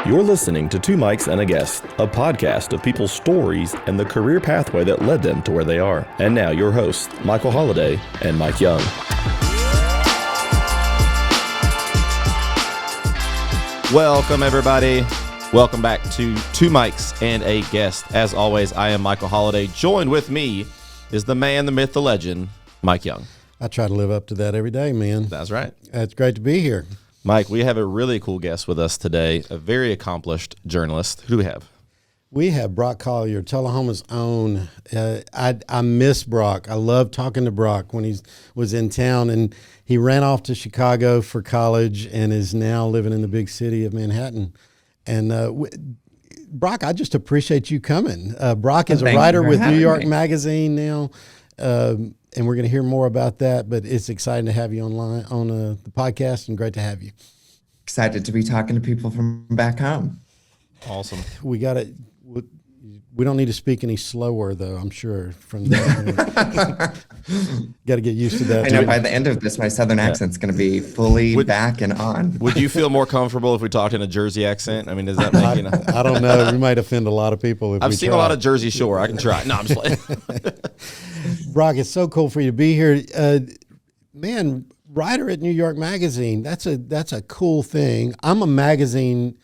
You're listening to Two Mics and a Guest, a podcast of people's stories and the career pathway that led them to where they are. And now your hosts, Michael Holliday and Mike Young. Welcome, everybody. Welcome back to Two Mics and a Guest. As always, I am Michael Holliday. Joined with me is the man, the myth, the legend, Mike Young. I try to live up to that every day, man. That's right. It's great to be here. Mike, we have a really cool guest with us today, a very accomplished journalist. Who do we have? We have Brock Colyar, Tullahoma's own. I miss Brock. I love talking to Brock when he was in town, and he ran off to Chicago for college and is now living in the big city of Manhattan. And Brock, I just appreciate you coming. Brock is a writer with New York Magazine now, and we're going to hear more about that. But it's exciting to have you online on the podcast, and great to have you. Excited to be talking to people from back home. Awesome. We got it. We don't need to speak any slower, though, I'm sure, from that. Got to get used to that. I know by the end of this, my Southern accent's going to be fully back and on. Would you feel more comfortable if we talked in a Jersey accent? I mean, does that make you know? I don't know. We might offend a lot of people if I've seen a lot of Jersey Shore. I can try. No, I'm just playing. Brock, it's so cool for you to be here. Man, writer at New York Magazine, that's a cool thing. I'm a magazine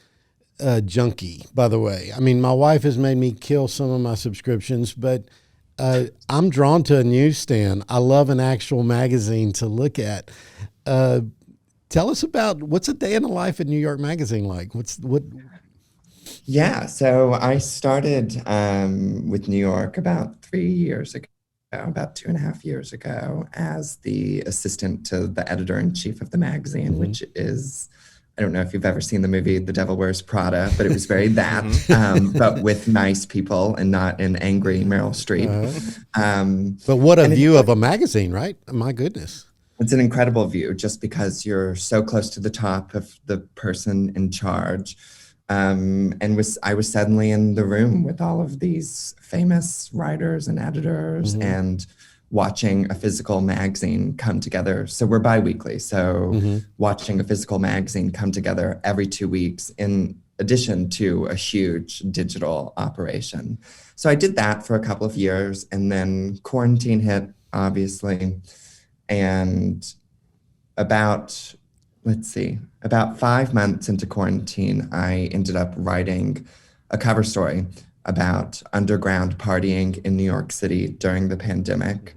junkie, by the way. I mean, my wife has made me kill some of my subscriptions, but I'm drawn to a newsstand. I love an actual magazine to look at. Tell us about what's a day in the life at New York Magazine like? Yeah, so I started with New York about 3 years ago, about 2.5 years ago, as the assistant to the editor-in-chief of the magazine, which is, I don't know if you've ever seen the movie The Devil Wears Prada, but it was very that, but with nice people and not an angry Meryl Streep. But what a view of a magazine, right? My goodness. It's an incredible view just because you're so close to the top of the person in charge. I was suddenly in the room with all of these famous writers and editors and watching a physical magazine come together. So we're bi-weekly. So watching a physical magazine come together every 2 weeks in addition to a huge digital operation. So I did that for a couple of years, and then quarantine hit, obviously. And about 5 months into quarantine, I ended up writing a cover story about underground partying in New York City during the pandemic,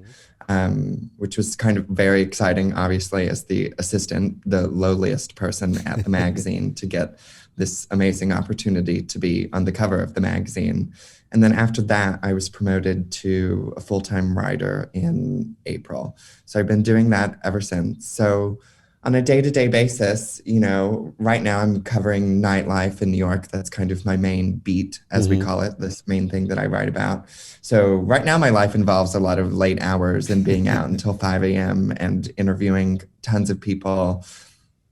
which was kind of very exciting, obviously, as the assistant, the lowliest person at the magazine, to get this amazing opportunity to be on the cover of the magazine. And then after that, I was promoted to a full-time writer in April. So I've been doing that ever since. So on a day-to-day basis, you know, right now I'm covering nightlife in New York. That's kind of my main beat, as we call it, this main thing that I write about. So right now my life involves a lot of late hours and being out until 5 a.m. and interviewing tons of people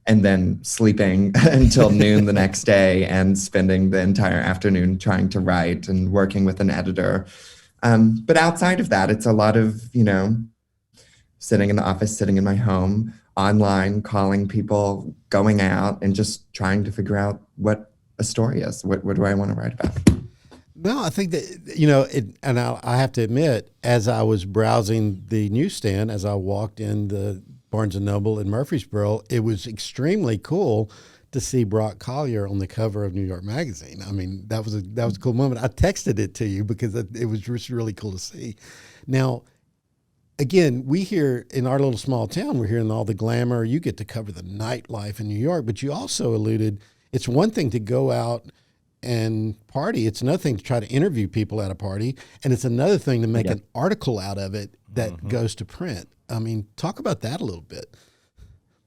and then sleeping until noon the next day and spending the entire afternoon trying to write and working with an editor. But outside of that, it's a lot of, you know, sitting in the office, sitting in my home, online, calling people, going out, and just trying to figure out what a story is. What do I want to write about? No, I think that, you know, and I have to admit, as I was browsing the newsstand, as I walked in the Barnes & Noble in Murfreesboro, it was extremely cool to see Brock Colyar on the cover of New York Magazine. I mean, that was a cool moment. I texted it to you because it was just really cool to see. Now, again, we here in our little small town, we're hearing all the glamour. You get to cover the nightlife in New York, but you also alluded, it's one thing to go out and party. It's another thing to try to interview people at a party. And it's another thing to make an article out of it that goes to print. I mean, talk about that a little bit.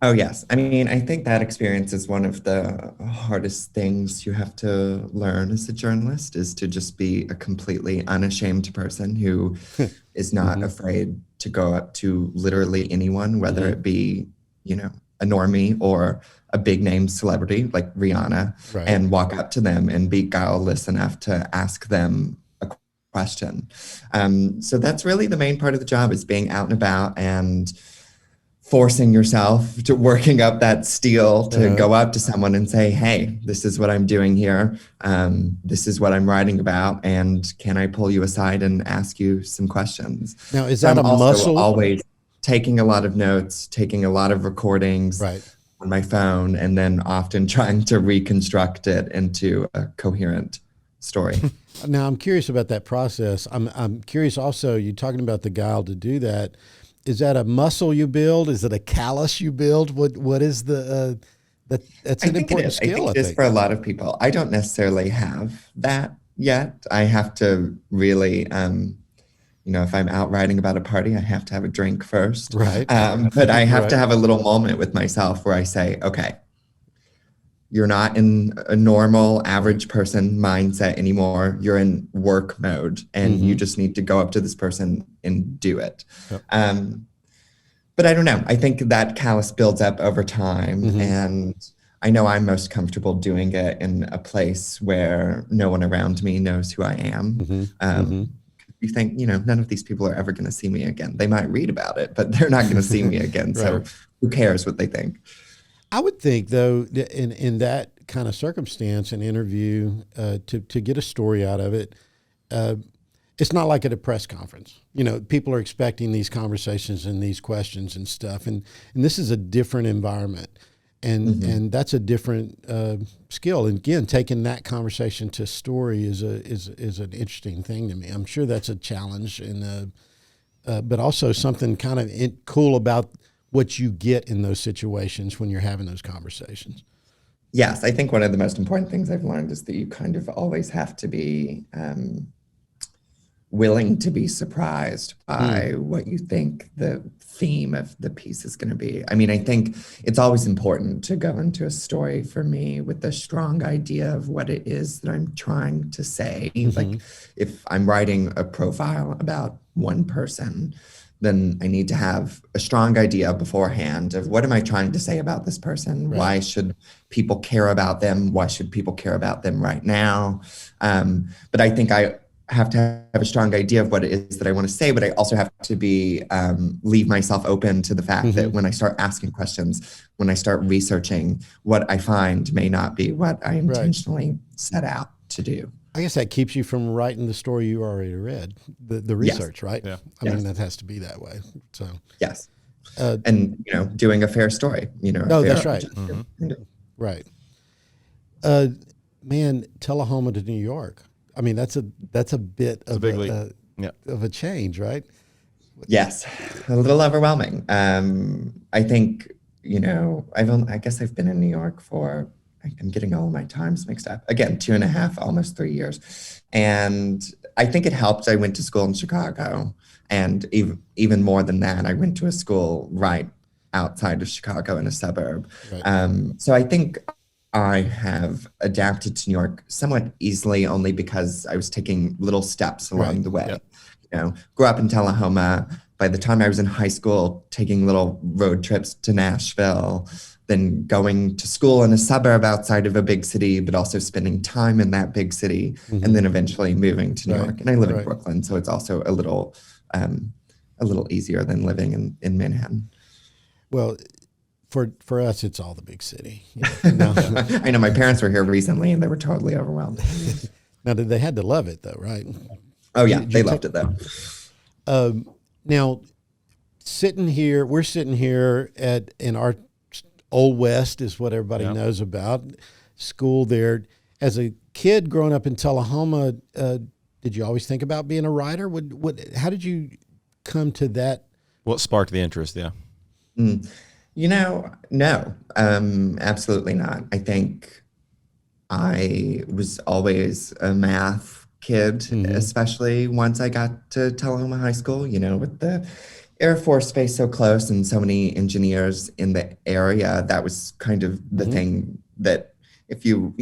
Oh, yes. I mean, I think that experience is one of the hardest things you have to learn as a journalist, is to just be a completely unashamed person who is not afraid to go up to literally anyone, whether it be, you know, a normie or a big name celebrity like Rihanna, and walk up to them and be guileless enough to ask them a question. So that's really the main part of the job, is being out and about and forcing yourself to working up that steel to go up to someone and say, hey, this is what I'm doing here. This is what I'm writing about. And can I pull you aside and ask you some questions? Now, is that a muscle? Always taking a lot of notes, taking a lot of recordings on my phone, and then often trying to reconstruct it into a coherent story. Now, I'm curious about that process. I'm curious also, you're talking about the guile to do that. Is that a muscle you build? Is it a callus you build? What is the that's an important skill, I think it is for a lot of people. I don't necessarily have that yet. I have to really, if I'm out writing about a party, I have to have a drink first. Right. But I have to have a little moment with myself where I say, okay, you're not in a normal average person mindset anymore. You're in work mode, and you just need to go up to this person and do it. Yep. But I don't know. I think that callus builds up over time, and I know I'm most comfortable doing it in a place where no one around me knows who I am. You think, none of these people are ever going to see me again. They might read about it, but they're not going to see me again. So who cares what they think? I would think, though, in that kind of circumstance, an interview, to get a story out of it, it's not like at a press conference. People are expecting these conversations and these questions and stuff, and this is a different environment, and that's a different skill. And again, taking that conversation to story is an interesting thing to me. I'm sure that's a challenge, and but also something kind of cool about what you get in those situations when you're having those conversations. Yes, I think one of the most important things I've learned is that you kind of always have to be willing to be surprised by what you think the theme of the piece is going to be. I mean, I think it's always important to go into a story for me with a strong idea of what it is that I'm trying to say. Like if I'm writing a profile about one person, then I need to have a strong idea beforehand of what am I trying to say about this person? Right. Why should people care about them? Why should people care about them right now? But I think I have to have a strong idea of what it is that I want to say, but I also have to be leave myself open to the fact that when I start asking questions, when I start researching, what I find may not be what I intentionally set out to do. I guess that keeps you from writing the story you already read, the research, right? Yeah. I mean, that has to be that way. So yes, and doing a fair story. That's right. Right. Man, Tullahoma to New York. I mean, that's a bit of a change, right? Yes, a little overwhelming. I think I guess I've been in New York for. I'm getting all of my times mixed up. Again, 2.5, almost 3 years. And I think it helped. I went to school in Chicago. And even more than that, I went to a school right outside of Chicago in a suburb. Right. So I think I have adapted to New York somewhat easily only because I was taking little steps along the way. Yep. Grew up in Tullahoma. By the time I was in high school, taking little road trips to Nashville, then going to school in a suburb outside of a big city, but also spending time in that big city, and then eventually moving to New York. And I live in Brooklyn, so it's also a little easier than living in Manhattan. Well, for us, it's all the big city. No. I know my parents were here recently, and they were totally overwhelmed. Now, they had to love it, though, right? Oh yeah, they loved it though. Now, we're sitting here in our Old West is what everybody knows about. School there. As a kid growing up in Tullahoma, did you always think about being a writer? How did you come to that? What sparked the interest? Yeah. No, absolutely not. I think I was always a math kid, especially once I got to Tullahoma High School, with the Air Force Base so close and so many engineers in the area. That was kind of the thing that if you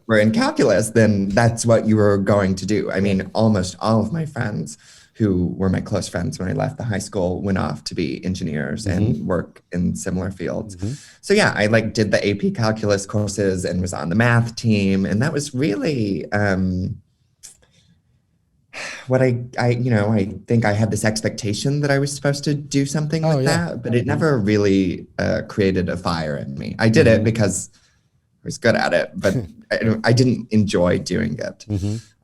were in calculus, then that's what you were going to do. I mean, almost all of my friends who were my close friends when I left the high school went off to be engineers and work in similar fields. So yeah, I did the AP calculus courses and was on the math team. And that was really, what I think I had this expectation that I was supposed to do something with that, but it never really created a fire in me. I did it because I was good at it, but I didn't enjoy doing it.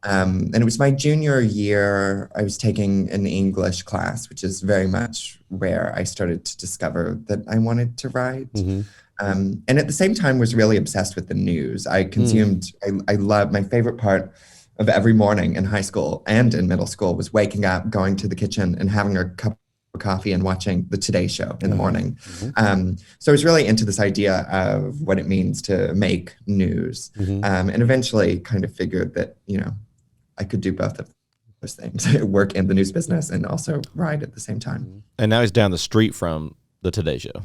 And it was my junior year. I was taking an English class, which is very much where I started to discover that I wanted to write. And at the same time was really obsessed with the news. I consumed, I love, my favorite part of every morning in high school and in middle school was waking up, going to the kitchen and having a cup of coffee and watching the Today Show in the morning. So I was really into this idea of what it means to make news. And eventually kind of figured that, I could do both of those things, work in the news business and also write at the same time. And now he's down the street from the Today Show.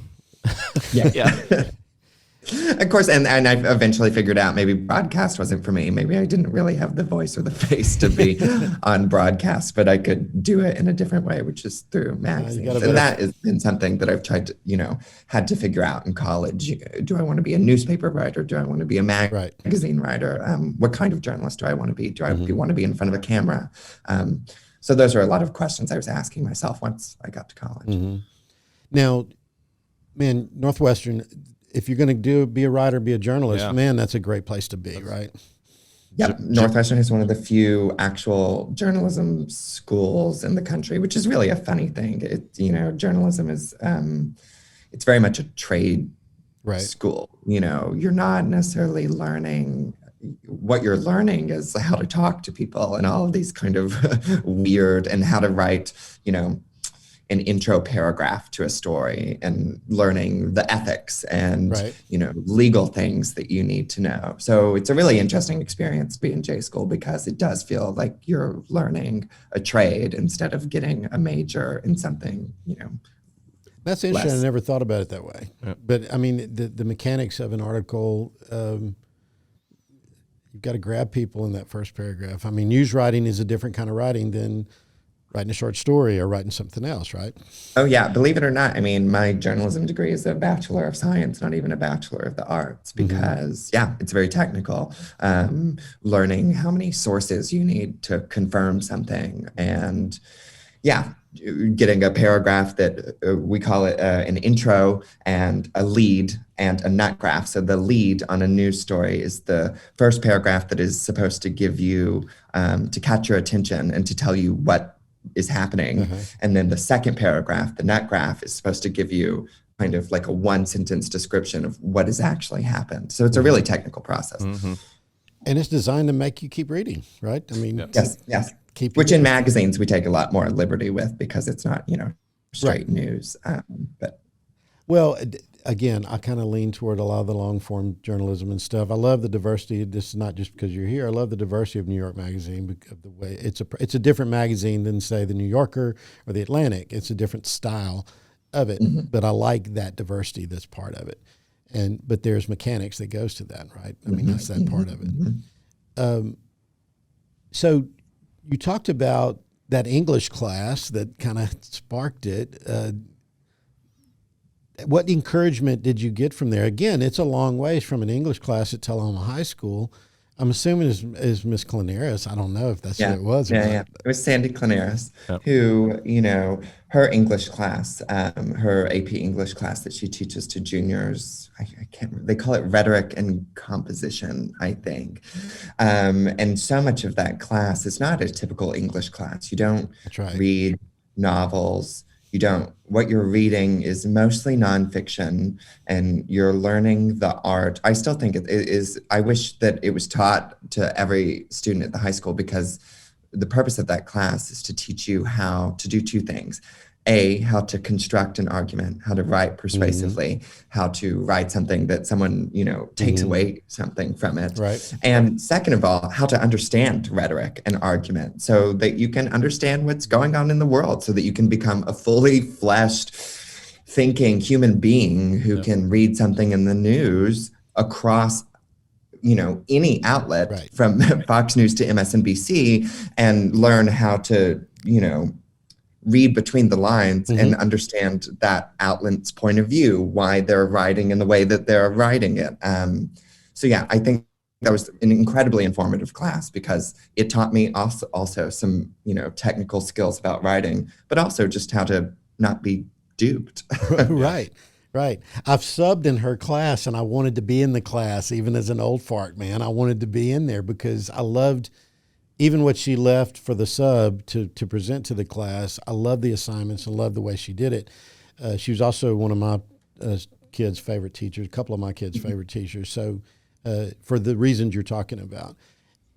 Yeah. Of course, and I eventually figured out maybe broadcast wasn't for me. Maybe I didn't really have the voice or the face to be on broadcast, but I could do it in a different way, which is through magazines. And that has been something that I've tried to, had to figure out in college. Do I want to be a newspaper writer? Do I want to be a magazine writer? What kind of journalist do I want to be? Do I want to be in front of a camera? So those are a lot of questions I was asking myself once I got to college. Now, man, Northwestern, if you're going to be a writer, be a journalist, man, that's a great place to be, right? Yep. Northwestern is one of the few actual journalism schools in the country, which is really a funny thing. Journalism is, it's very much a trade school. You're not necessarily learning. What you're learning is how to talk to people and all of these kind of weird, and how to write, an intro paragraph to a story, and learning the ethics and legal things that you need to know. So it's a really interesting experience to be in J school, because it does feel like you're learning a trade instead of getting a major in something, That's interesting. I never thought about it that way. But I mean, the mechanics of an article, you've got to grab people in that first paragraph. I mean, news writing is a different kind of writing than writing a short story or writing something else, right? Oh, yeah. Believe it or not, I mean, my journalism degree is a Bachelor of Science, not even a Bachelor of the Arts, because, it's very technical. Learning how many sources you need to confirm something. And, getting a paragraph that we call it an intro and a lead and a nut graph. So the lead on a news story is the first paragraph that is supposed to give you, to catch your attention and to tell you what is happening. And then the second paragraph, the nut graph, is supposed to give you kind of like a one sentence description of what has actually happened. So it's a really technical process. And it's designed to make you keep reading, right? I mean, yes. Which in magazines we take a lot more liberty with, because it's not, straight news. Well, again, I kind of lean toward a lot of the long form journalism and stuff. I love the diversity. This is not just because you're here. I love the diversity of New York Magazine, because of the way it's a different magazine than, say, the New Yorker or the Atlantic. It's a different style of it, but I like that diversity that's part of it. But there's mechanics that goes to that, right? I mean, that's that part of it. So you talked about that English class that kind of sparked it. What encouragement did you get from there? Again, it's a long ways from an English class at Tullahoma High School. I'm assuming is Miss Clanaris. I don't know if that's who it was. It was Sandy Clanaris, who, her English class, her AP English class that she teaches to juniors, I can't remember, they call it rhetoric and composition, I think. And so much of that class is not a typical English class. You don't read novels. What you're reading is mostly nonfiction, and you're learning the art. I still think it is, I wish that it was taught to every student at the high school, because the purpose of that class is to teach you how to do two things. How to construct an argument, how to write persuasively, how to write something that someone, takes away something from it. Right. And second of all, how to understand rhetoric and argument, so that you can understand what's going on in the world, so that you can become a fully fleshed, thinking human being who can read something in the news across any outlet, from Fox News to MSNBC, and learn how to, read between the lines and understand that outlet's point of view, why they're writing in the way that they're writing it. I think that was an incredibly informative class because it taught me also some, technical skills about writing, but also just how to not be duped. Right. Right. I've subbed in her class and I wanted to be in the class, even as an old fart, man. I wanted to be in there because I loved even what she left for the sub to present to the class. I loved the assignments and loved the way she did it. She was also one of my kids' favorite teachers, a couple of my kids' favorite teachers. So for the reasons you're talking about.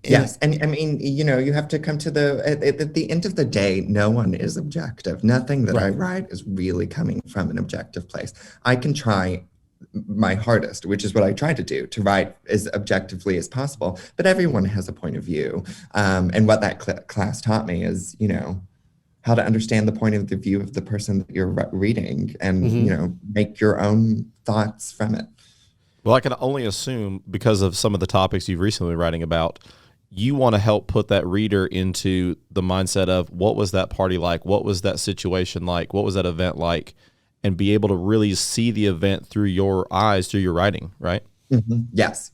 Yes. And I mean, you have to come to at the end of the day, no one is objective. Nothing that I write is really coming from an objective place. I can try my hardest, which is what I try to do, to write as objectively as possible. But everyone has a point of view. And what that class taught me is, how to understand the point of the view of the person that you're reading and, make your own thoughts from it. Well, I can only assume because of some of the topics you've recently been writing about, you want to help put that reader into the mindset of what was that party like? What was that situation like? What was that event like? And be able to really see the event through your eyes, through your writing, right? Mm-hmm. Yes.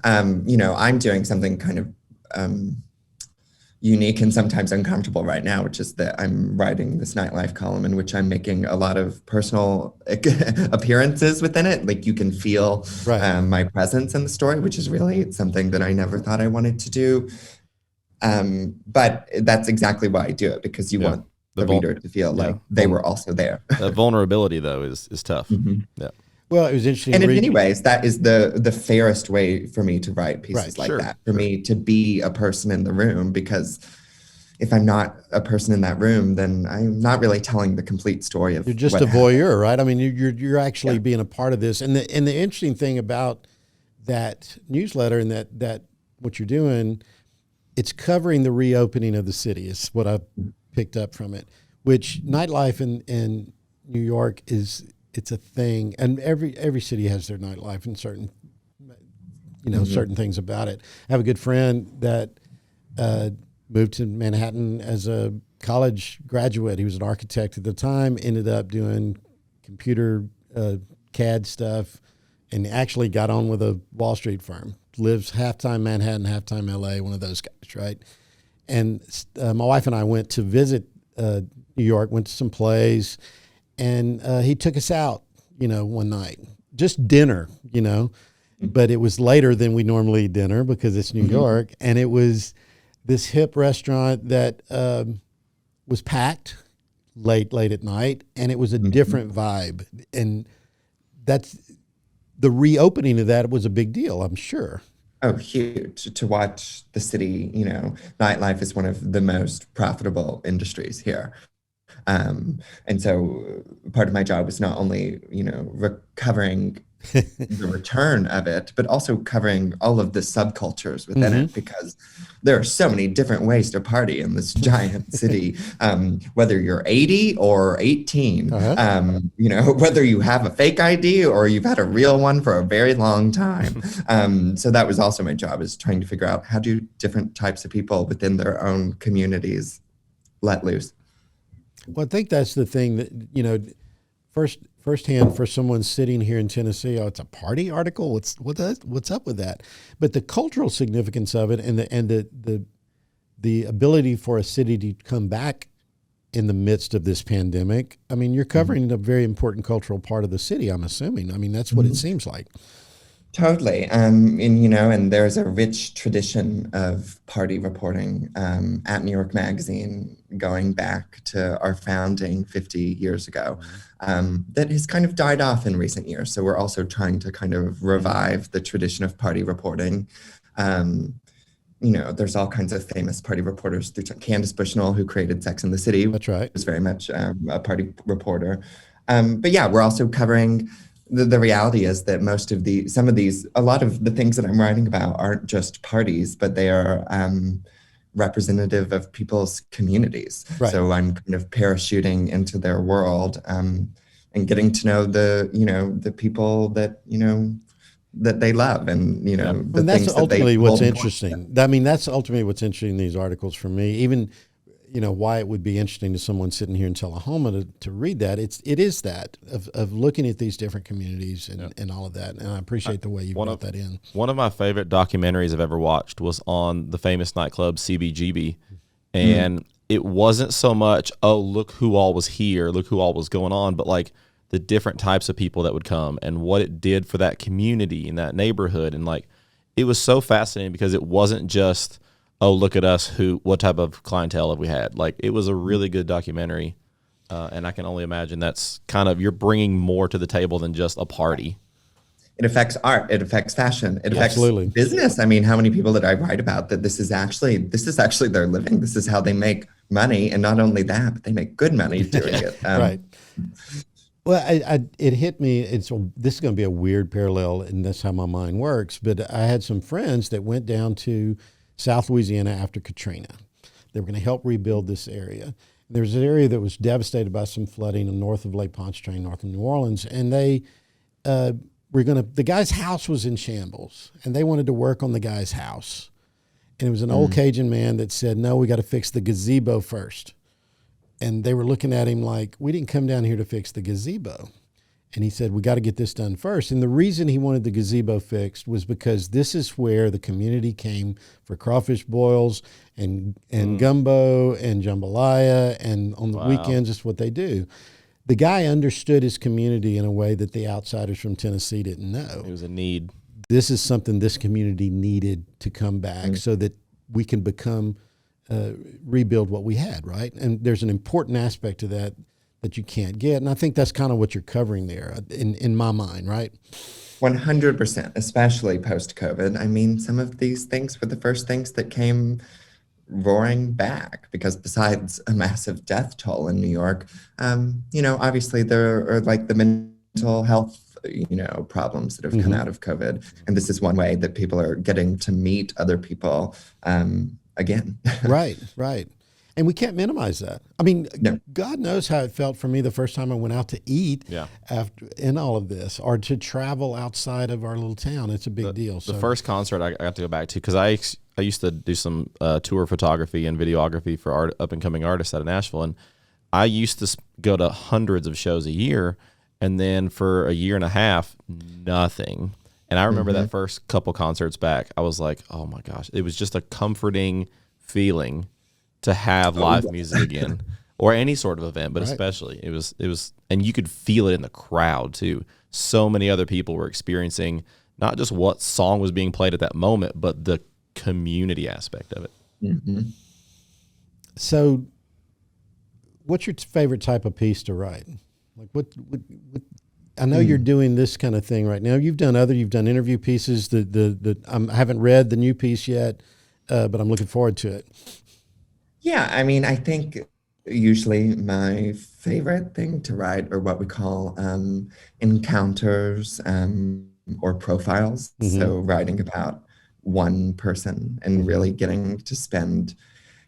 I'm doing something kind of unique and sometimes uncomfortable right now, which is that I'm writing this nightlife column in which I'm making a lot of personal appearances within it. Like you can feel my presence in the story, which is really something that I never thought I wanted to do. But that's exactly why I do it, because you want the reader to feel like they were also there. That vulnerability, though, is tough. Mm-hmm. Yeah. Well, it was interesting. And in many ways, that is the fairest way for me to write pieces that, for me to be a person in the room, because if I'm not a person in that room, then I'm not really telling the complete story of You're just a voyeur, right? I mean, you're actually being a part of this. And the interesting thing about that newsletter and that what you're doing, it's covering the reopening of the city is what I picked up from it, which nightlife in New York it's a thing, and every city has their nightlife and certain, certain things about it. I have a good friend that moved to Manhattan as a college graduate. He was an architect at the time, ended up doing computer CAD stuff, and actually got on with a Wall Street firm. Lives half-time Manhattan, half-time LA, one of those guys, right? And my wife and I went to visit New York, went to some plays, and he took us out, one night, just dinner, but it was later than we normally eat dinner because it's New York. And it was this hip restaurant that was packed late at night, and it was a different vibe. And that's the reopening of that was a big deal, I'm sure. Oh, huge. To watch the city, nightlife is one of the most profitable industries here. And so part of my job was not only, recovering the return of it, but also covering all of the subcultures within it, because there are so many different ways to party in this giant city, whether you're 80 or 18, whether you have a fake ID or you've had a real one for a very long time. So that was also my job, is trying to figure out how do different types of people within their own communities let loose. Well, I think that's the thing that, firsthand for someone sitting here in Tennessee, it's a party article. What's up with that? But the cultural significance of it and the ability for a city to come back in the midst of this pandemic. I mean, you're covering a very important cultural part of the city, I'm assuming. I mean, that's what it seems like. Totally. And there's a rich tradition of party reporting at New York Magazine going back to our founding 50 years ago that has kind of died off in recent years. So we're also trying to kind of revive the tradition of party reporting. There's all kinds of famous party reporters. Candace Bushnell, who created Sex and the City. That's right. Was very much a party reporter. But yeah, we're also covering the reality is that a lot of the things that I'm writing about aren't just parties, but they are representative of people's communities. Right. So I'm kind of parachuting into their world and getting to know the people that, that they love and, and that's ultimately what's interesting. I mean, that's ultimately what's interesting in these articles for me. Even, why it would be interesting to someone sitting here in Tullahoma to read that. It is that of looking at these different communities and all of that. And I appreciate the way you brought that in. One of my favorite documentaries I've ever watched was on the famous nightclub CBGB. And it wasn't so much, oh, look who all was here, look who all was going on, but like the different types of people that would come and what it did for that community and that neighborhood. And like, it was so fascinating because it wasn't just, oh, look at us, what type of clientele have we had? Like, it was a really good documentary, and I can only imagine that's kind of, you're bringing more to the table than just a party. It affects art. It affects fashion. It affects Absolutely. business. I mean, how many people that I write about that this is actually their living. This is how they make money, and not only that, but they make good money doing it. Right. Well, it hit me. This is going to be a weird parallel, and that's how my mind works. But I had some friends that went down to South Louisiana after Katrina. They were going to help rebuild this area. There's an area that was devastated by some flooding north of Lake Pontchartrain, north of New Orleans, and they the guy's house was in shambles, and they wanted to work on the guy's house. And it was an old Cajun man that said, no, we got to fix the gazebo first. And they were looking at him like, we didn't come down here to fix the gazebo. And he said, we got to get this done first. And the reason he wanted the gazebo fixed was because this is where the community came for crawfish boils and gumbo and jambalaya. And on the weekends, it's what they do. The guy understood his community in a way that the outsiders from Tennessee didn't know. It was a need. This is something this community needed to come back so that we can rebuild what we had, right? And there's an important aspect to that you can't get. And I think that's kind of what you're covering there in my mind, right? 100%, especially post-COVID. I mean, some of these things were the first things that came roaring back, because besides a massive death toll in New York, obviously there are like the mental health, problems that have come out of COVID. And this is one way that people are getting to meet other people again. Right. And we can't minimize that. I mean, no. God knows how it felt for me the first time I went out to eat in all of this, or to travel outside of our little town. It's a big deal. The first concert I got to go back to, because I used to do some tour photography and videography for up-and-coming artists out of Nashville, and I used to go to hundreds of shows a year, and then for a year and a half, nothing. And I remember that first couple concerts back, I was like, oh my gosh, it was just a comforting feeling to have live music again, or any sort of event, but especially it was, and you could feel it in the crowd too. So many other people were experiencing not just what song was being played at that moment, but the community aspect of it. So what's your favorite type of piece to write? Like what I know you're doing this kind of thing right now. You've done interview pieces. I haven't read the new piece yet, but I'm looking forward to it. Yeah, I mean, I think usually my favorite thing to write are what we call encounters or profiles. So writing about one person and really getting to spend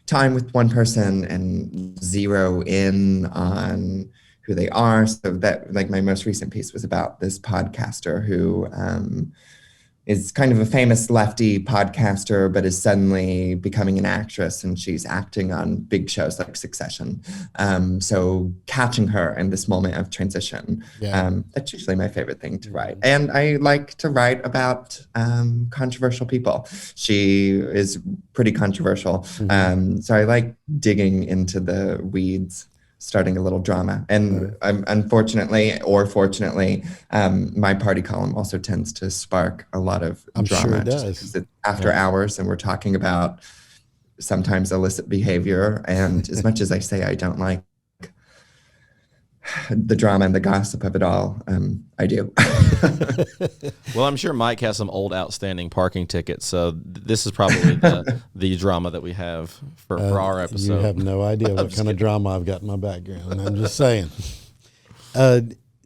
time with one person and zero in on who they are. So that, like, my most recent piece was about this podcaster who is kind of a famous lefty podcaster, but is suddenly becoming an actress, and she's acting on big shows like Succession. So catching her in this moment of transition, that's usually my favorite thing to write. And I like to write about controversial people. She is pretty controversial. So I like digging into the weeds, starting a little drama. And unfortunately, or fortunately, my party column also tends to spark a lot of drama. Sure it does. Just because it's after hours and we're talking about sometimes illicit behavior. And as much as I say I don't like the drama and the gossip of it all, I do. Well, I'm sure Mike has some old outstanding parking tickets, so this is probably the drama that we have for our episode. You have no idea what kind of drama I've got in my background. I'm just saying.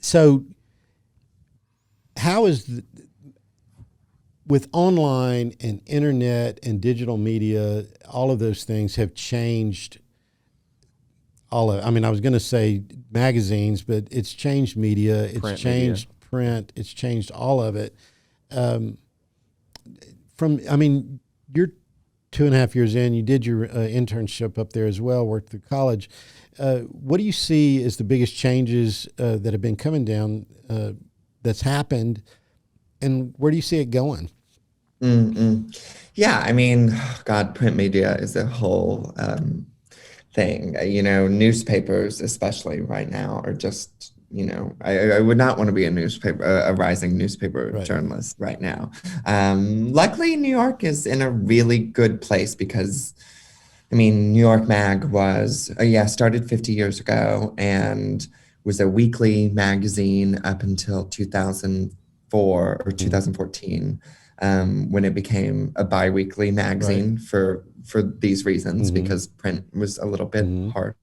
So how is with online and internet and digital media, all of those things have changed I was going to say magazines, but it's changed media. It's changed print. It's changed all of it. You're 2.5 years in, you did your internship up there as well, worked through college. What do you see as the biggest changes that have been coming down that's happened, and where do you see it going? Yeah, I mean, God, print media is a whole thing. Newspapers, especially right now, are just, I would not want to be a rising newspaper journalist right now. Luckily, New York is in a really good place because, New York Mag was, started 50 years ago and was a weekly magazine up until 2004 or 2014. When it became a bi-weekly magazine for these reasons, because print was a little bit harder.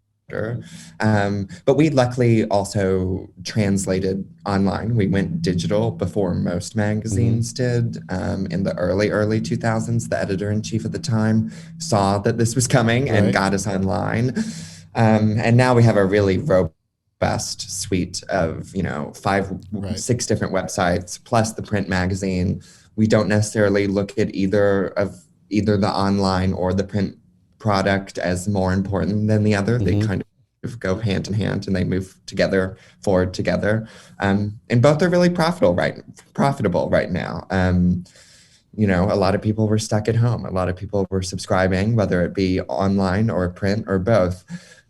But we luckily also translated online. We went digital before most magazines did. In the early 2000s, the editor-in-chief at the time saw that this was coming and got us online. And now we have a really robust suite of, 6 different websites, plus the print magazine. We don't necessarily look at either the online or the print product as more important than the other. They kind of go hand in hand and they move forward together. And both are really profitable right now. A lot of people were stuck at home. A lot of people were subscribing, whether it be online or print or both.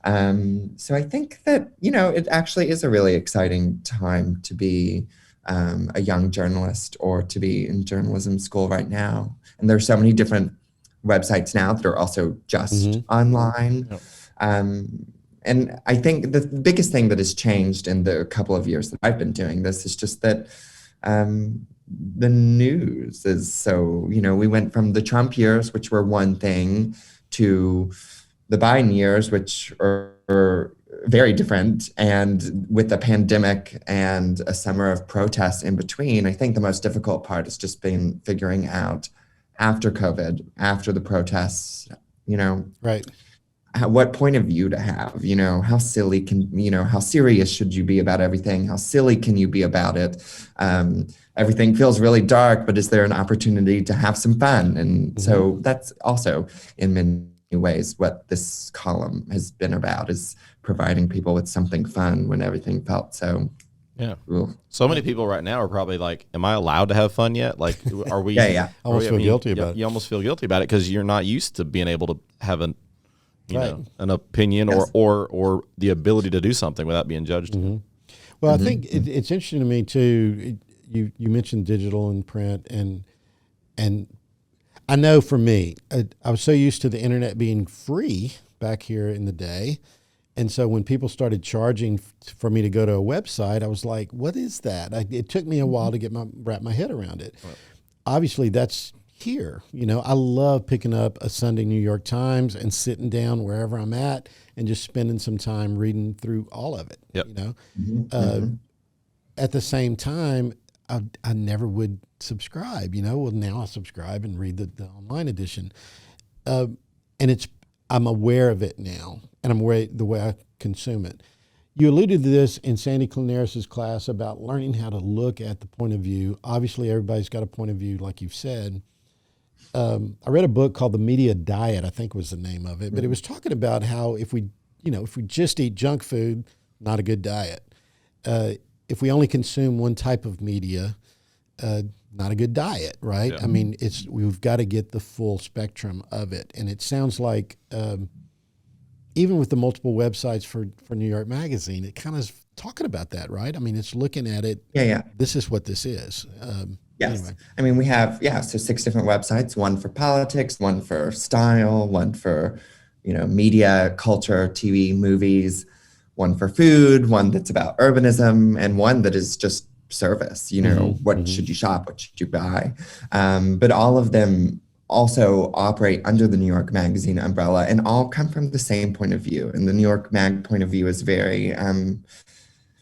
So I think that, it actually is a really exciting time to be a young journalist or to be in journalism school right now. And there's so many different websites now that are also just online. Yep. And I think the biggest thing that has changed in the couple of years that I've been doing this is just that the news is so, we went from the Trump years, which were one thing, to the Biden years, which are very different. And with the pandemic and a summer of protests in between, I think the most difficult part has just been figuring out after COVID, after the protests, what point of view to have, how serious should you be about everything? How silly can you be about it? Everything feels really dark, but is there an opportunity to have some fun? And so that's also in many ways what this column has been about, is providing people with something fun when everything felt so. Yeah. So many people right now are probably like, am I allowed to have fun yet? Like, are we? I almost feel guilty about it. You almost feel guilty about it because you're not used to being able to have an opinion or the ability to do something without being judged. Well, I think it's interesting to me too. You mentioned digital and print, and I know for me, I was so used to the internet being free back here in the day. And so when people started charging for me to go to a website, I was like, what is that? It took me a while to wrap my head around it. Right. Obviously, that's here. I love picking up a Sunday New York Times and sitting down wherever I'm at and just spending some time reading through all of it. Yep. At the same time, I never would subscribe. Well, now I subscribe and read the online edition, and I'm aware of it now, and I'm aware the way I consume it. You alluded to this in Sandy Clanaris's class about learning how to look at the point of view. Obviously, everybody's got a point of view, like you've said. I read a book called The Media Diet, I think was the name of it, but it was talking about how if we just eat junk food, not a good diet. If we only consume one type of media, not a good diet, right? Yeah. I mean, we've got to get the full spectrum of it. And it sounds like even with the multiple websites for New York Magazine, it kind of is talking about that, right? I mean, it's looking at it. Yeah. This is what this is. Yes. Anyway. I mean, we have, so 6 different websites, one for politics, one for style, one for, media, culture, TV, movies, one for food, one that's about urbanism, and one that is just service, what should you shop, what should you buy? But all of them also operate under the New York Magazine umbrella and all come from the same point of view. And the New York Mag point of view is very,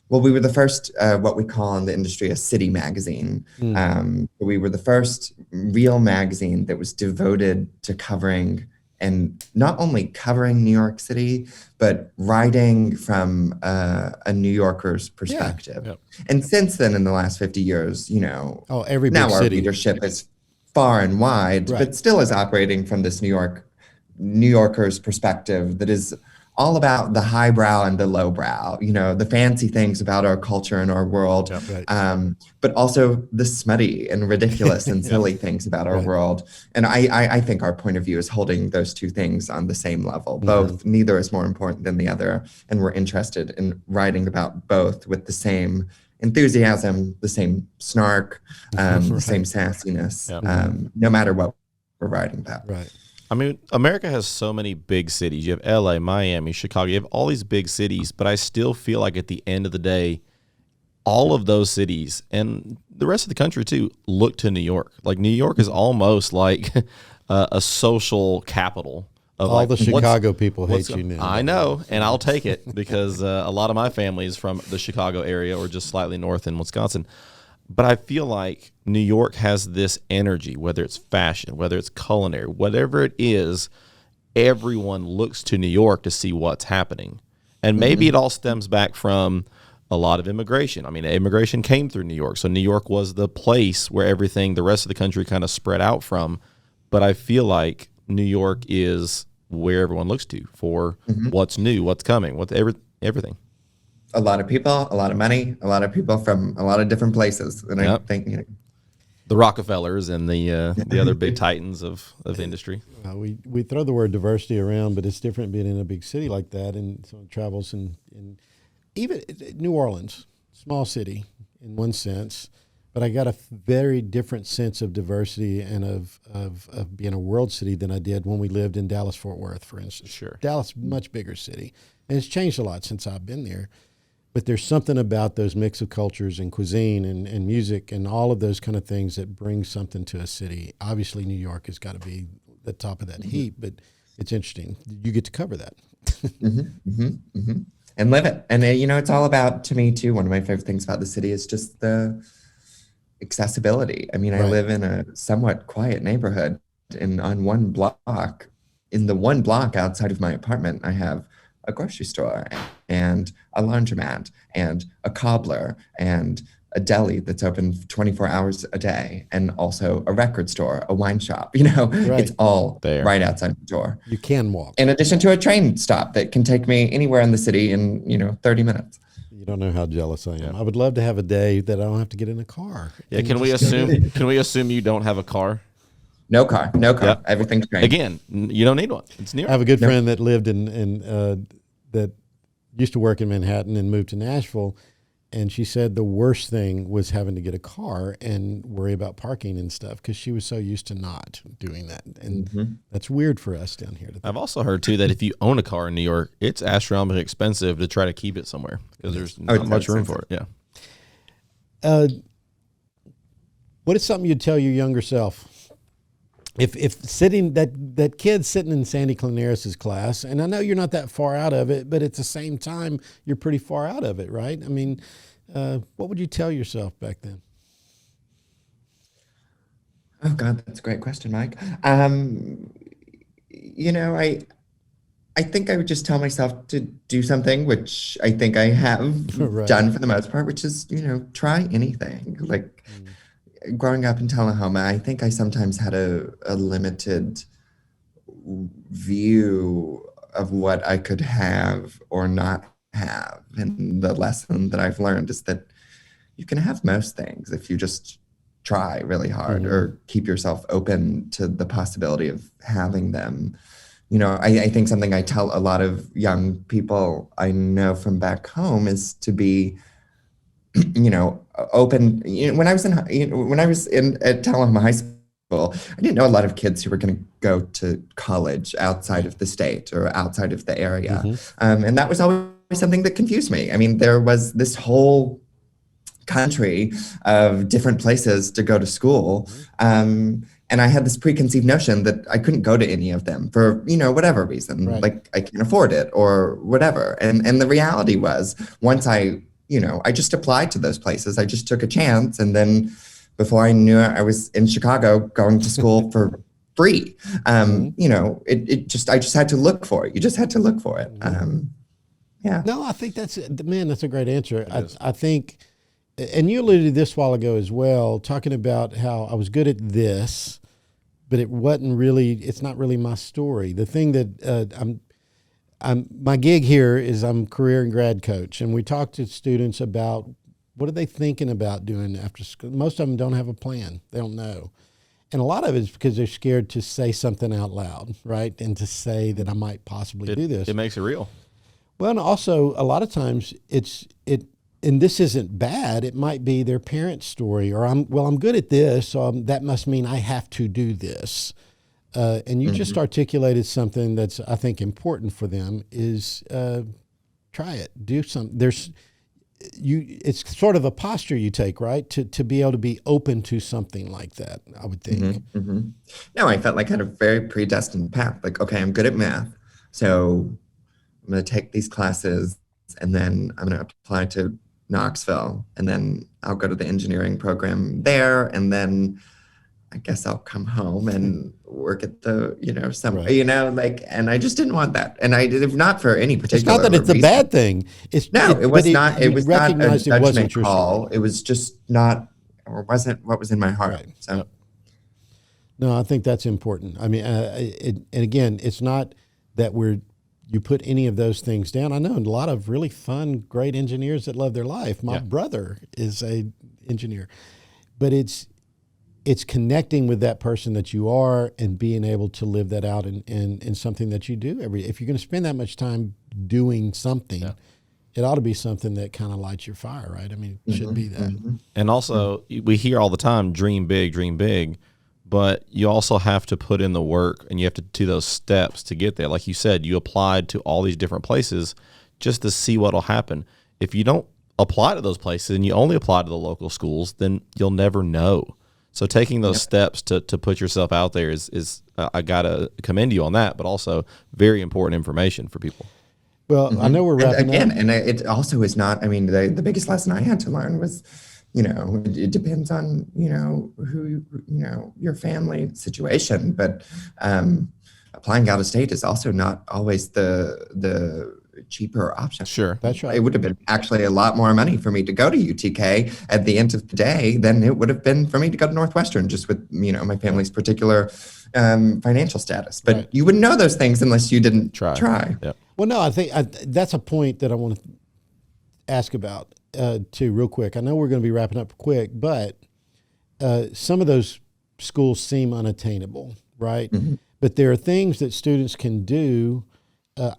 we were the first, what we call in the industry, a city magazine. We were the first real magazine that was devoted to covering, and not only covering New York City, but writing from a New Yorker's perspective. Yeah. Yep. And since then, in the last 50 years, every now big our city. readership is far and wide, Right. but still is operating from this New Yorker's perspective that is all about the highbrow and the lowbrow, the fancy things about our culture and our world, Right. but also the smutty and ridiculous and silly things about our Right. world. And I think our point of view is holding those two things on the same level. Both, neither is more important than the other. And we're interested in writing about both with the same enthusiasm, the same snark, the same sassiness, no matter what we're writing about. Right. I mean, America has so many big cities. You have LA, Miami, Chicago. You have all these big cities, but I still feel like at the end of the day, all of those cities and the rest of the country too look to New York. Like New York is almost like a social capital of All like, the Chicago people hate you now. I know, and I'll take it because a lot of my family is from the Chicago area or just slightly north in Wisconsin. But I feel like New York has this energy, whether it's fashion, whether it's culinary, whatever it is, everyone looks to New York to see what's happening. And maybe it all stems back from a lot of immigration. I mean, immigration came through New York. So New York was the place where everything, the rest of the country kind of spread out from. But I feel like New York is where everyone looks to for what's new, what's coming, everything. A lot of people, a lot of money, a lot of people from a lot of different places. And I think, the Rockefellers and the other big titans of industry. We throw the word diversity around, but it's different being in a big city like that, and so it travels in even New Orleans, small city in one sense, but I got a very different sense of diversity and of being a world city than I did when we lived in Dallas-Fort Worth, for instance. Sure. Dallas, much bigger city, and it's changed a lot since I've been there. But there's something about those mix of cultures and cuisine and music and all of those kind of things that bring something to a city. Obviously, New York has got to be the top of that heap, but it's interesting. You get to cover that. And live it. And, it's all about, to me, too, one of my favorite things about the city is just the accessibility. I mean, I live in a somewhat quiet neighborhood, and on one block, in the one block outside of my apartment, I have a grocery store and a laundromat and a cobbler and a deli that's open 24 hours a day, and also a record store, a wine shop. It's all there, right outside the door. You can walk. In addition to a train stop that can take me anywhere in the city in 30 minutes. You don't know how jealous I am. I would love to have a day that I don't have to get in a car. Yeah, can we assume you don't have a car? No car. Yep. Everything's train. Again, you don't need one. It's near. I have a good friend that lived that used to work in Manhattan and moved to Nashville, and she said the worst thing was having to get a car and worry about parking and stuff because she was so used to not doing that. And that's weird for us down here. I've also heard, too, that if you own a car in New York, it's astronomically expensive to try to keep it somewhere because there's not much room for it. Yeah. What is something you'd tell your younger self? If sitting that kid sitting in Sandy Clanaris's class, and I know you're not that far out of it, but at the same time, you're pretty far out of it, right? I mean, what would you tell yourself back then? Oh God, that's a great question, Mike. I think I would just tell myself to do something, which I think I have done for the most part, which is, try anything. Like, growing up in Tullahoma, I think I sometimes had a limited view of what I could have or not have. And the lesson that I've learned is that you can have most things if you just try really hard or keep yourself open to the possibility of having them. I think something I tell a lot of young people I know from back home is to be open. When I was at Tullahoma High School, I didn't know a lot of kids who were going to go to college outside of the state or outside of the area. And that was always something that confused me. I mean, there was this whole country of different places to go to school. And I had this preconceived notion that I couldn't go to any of them for, whatever reason, like I can't afford it or whatever. And the reality was, once I just applied to those places. I just took a chance. And then before I knew it, I was in Chicago going to school for free. I just had to look for it. You just had to look for it. Yeah. No, I think that's a great answer. I think, and you alluded to this a while ago as well, talking about how I was good at this, but it wasn't really. It's not really my story. The thing that my gig here is I'm career and grad coach, and we talk to students about what are they thinking about doing after school. Most of them don't have a plan. They don't know. And a lot of it is because they're scared to say something out loud, right? And to say that I might possibly do this. It makes it real. Well, and also a lot of times and this isn't bad. It might be their parents' story, or I'm good at this, so that must mean I have to do this. And you just articulated something that's, I think, important for them is try it, do something. It's sort of a posture you take, right? To be able to be open to something like that, I would think. No, I felt like I had a very predestined path. Like, okay, I'm good at math, so I'm going to take these classes, and then I'm going to apply to Knoxville, and then I'll go to the engineering program there, and then I guess I'll come home and work at the, and I just didn't want that. And I did not for any particular It's not that it's reason. a bad thing. It was not a judgment your call. story. It was just not, or wasn't what was in my heart. Right. So. No, I think that's important. I mean, and again, it's not that you put any of those things down. I know a lot of really fun, great engineers that love their life. My brother is a engineer, but it's connecting with that person that you are and being able to live that out in something that you do if you're going to spend that much time doing something, it ought to be something that kind of lights your fire, right? I mean, it should be that. And also, we hear all the time, dream big, but you also have to put in the work, and you have to do those steps to get there. Like you said, you applied to all these different places just to see what will happen. If you don't apply to those places and you only apply to the local schools, then you'll never know. So taking those steps to put yourself out there is I got to commend you on that, but also very important information for people. Well, I know we're wrapping up. And it also is not, I mean, the biggest lesson I had to learn was, it depends on, who, your family situation, but applying out of state is also not always the cheaper option. Sure. That's right. It would have been actually a lot more money for me to go to UTK at the end of the day than it would have been for me to go to Northwestern, just with, my family's particular financial status. But you wouldn't know those things unless you didn't try. Yep. Well, no, I think that's a point that I want to ask about too, real quick. I know we're going to be wrapping up quick, but some of those schools seem unattainable, right? But there are things that students can do.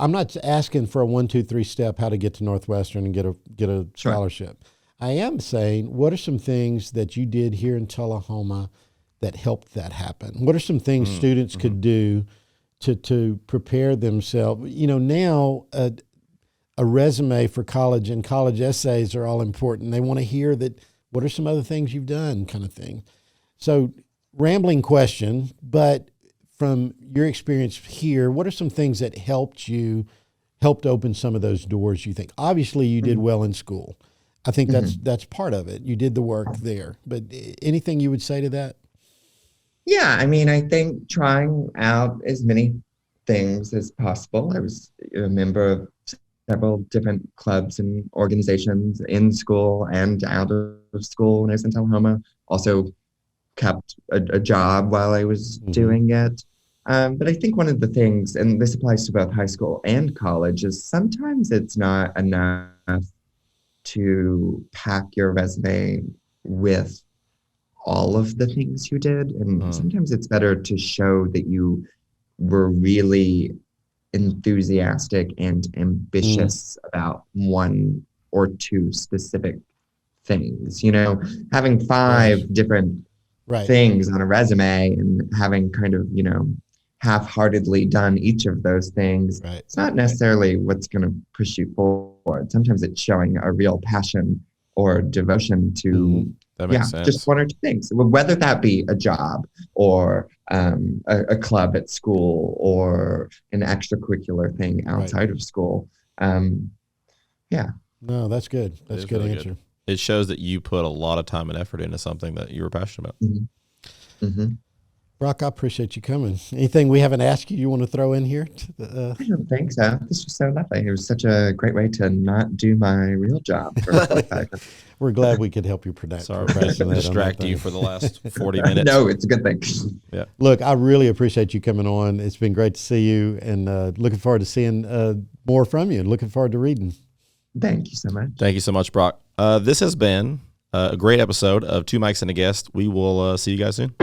I'm not asking for a 1, 2, 3 step how to get to Northwestern and get a scholarship. I am saying, what are some things that you did here in Tullahoma that helped that happen? What are some things students could do to prepare themselves? Now a resume for college and college essays are all important. They want to hear that. What are some other things you've done, kind of thing. So, rambling question, but from your experience here, what are some things that helped open some of those doors, you think? Obviously, you did well in school. I think that's part of it. You did the work there. But anything you would say to that? Yeah, I mean, I think trying out as many things as possible. I was a member of several different clubs and organizations in school and out of school when I was in Tullahoma. Also kept a job while I was doing it. But I think one of the things, and this applies to both high school and college, is sometimes it's not enough to pack your resume with all of the things you did. And sometimes it's better to show that you were really enthusiastic and ambitious about one or two specific things. Having 5 different things on a resume and having kind of, half-heartedly done each of those things, it's not necessarily what's going to push you forward. Sometimes it's showing a real passion or devotion to That makes sense. Just 1 or 2 things, whether that be a job or a club at school or an extracurricular thing outside of school. No, that's good. That's a good really answer. It shows that you put a lot of time and effort into something that you were passionate about. Brock, I appreciate you coming. Anything we haven't asked you want to throw in here? I don't think so. This was so lovely. It was such a great way to not do my real job for 45 minutes. We're glad we could help you Sorry, distract you for the last 40 minutes. No, it's a good thing. Yeah. Look, I really appreciate you coming on. It's been great to see you, and looking forward to seeing more from you, and looking forward to reading. Thank you so much. Thank you so much, Brock. This has been a great episode of Two Mics and a Guest. We will see you guys soon.